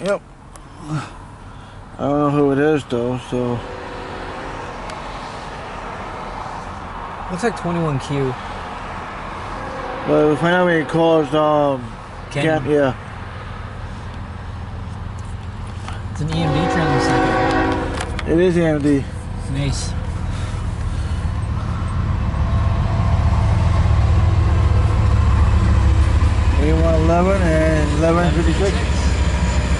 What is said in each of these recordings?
Yep. I don't know who it is though, so. Looks like 21Q. Well, we'll find out when he calls, Ken. yeah. It's an EMD transmission. It is AMD. Nice. A111 and 1156.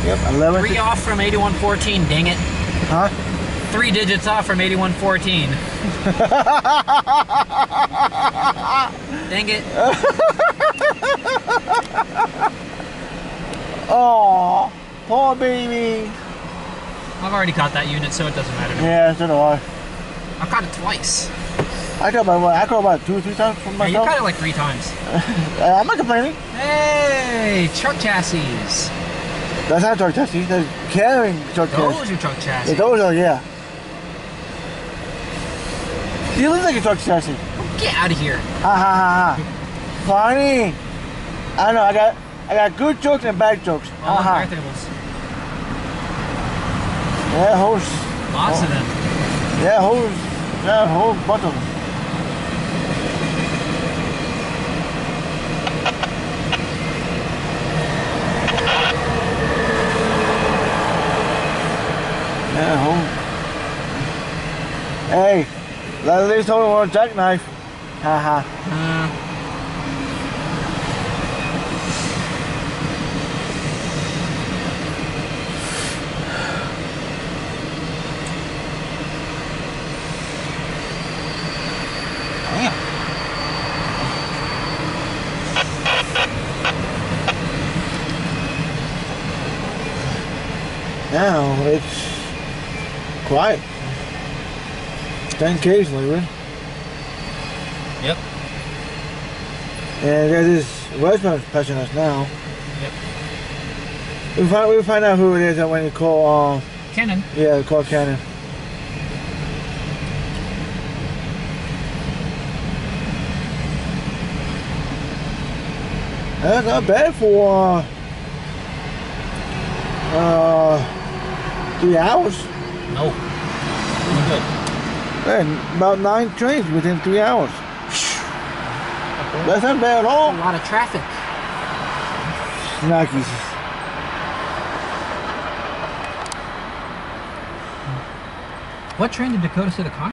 Yep, 11. 3 off from 8114, dang it. Huh? 3 digits off from 8114. Dang it. Oh, poor baby. I've already caught that unit, so it doesn't matter to me. Yeah, so do I. I've caught it twice. I caught about 2 or 3 times from Yeah, you myself. caught it like 3 times. I'm not complaining. Hey, truck chassis. That's not truck chassis. That's carrying truck chassis. Those are truck chassis. Yeah, those are, yeah. You look like a truck chassis. Get out of here. Ha ha ha ha. Funny. I know. I got good jokes and bad jokes. All Ha ha. tables. Yeah, hoes. Lots of them. Yeah, hoes. Yeah, a whole bunch of them. Yeah, home. Hey, at least hold on a jackknife. Ha ha. Damn. Now it's quiet. 10Ks lately. Yep. And there's this westbound passing us now. Yep. We'll find out who it is when you call Cannon. yeah, call Cannon. That's not bad for 3 hours. No. Pretty good. And about 9 trains within 3 hours. That's not bad at all. A lot of traffic. Snackies. What train did Dakota say the con?